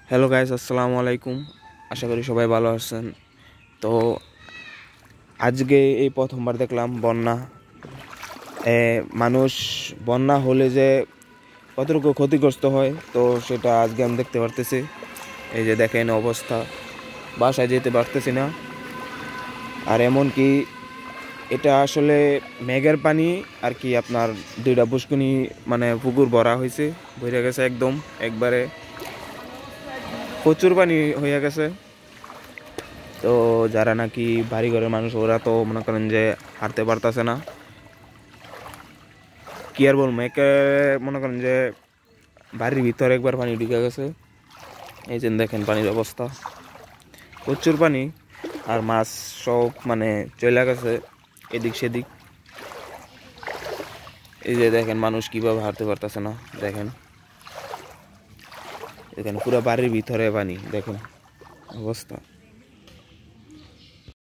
Hello guys, আসসালামু আলাইকুম। আশা করি সবাই ভালো আছেন। তো আজকে এই প্রথমবার দেখলাম বন্যা। মানুষ বন্যা হলে যে কতটুকু ক্ষতিগ্রস্ত হয়, তো সেটা আজকে আমি দেখতে পারতেছি। এই যে দেখেন অবস্থা, বাসায় যেতে পারতেছি না। আর এমনকি এটা আসলে মেঘের পানি আর কি, আপনার দুইটা পুষ্কুনি মানে পুকুর ভরা হয়েছে, ভরে গেছে একদম একবারে প্রচুর পানি হয়ে গেছে। তো যারা নাকি বাড়ি ঘরের মানুষ, ওরা তো মনে করেন যে হাঁটতে পারতেছে না। কি আর বলবো, একে মনে করেন যে বাড়ির ভিতরে একবার পানি ঢুকে গেছে। এই যে দেখেন পানির অবস্থা, প্রচুর পানি। আর মাছ সব মানে চলে গেছে এদিক সেদিক। এই যে দেখেন মানুষ কিভাবে হাঁটতে পারতেছে না। দেখেন এখানে পুরো বাড়ির ভিতরে পানি, দেখেন অবস্থা।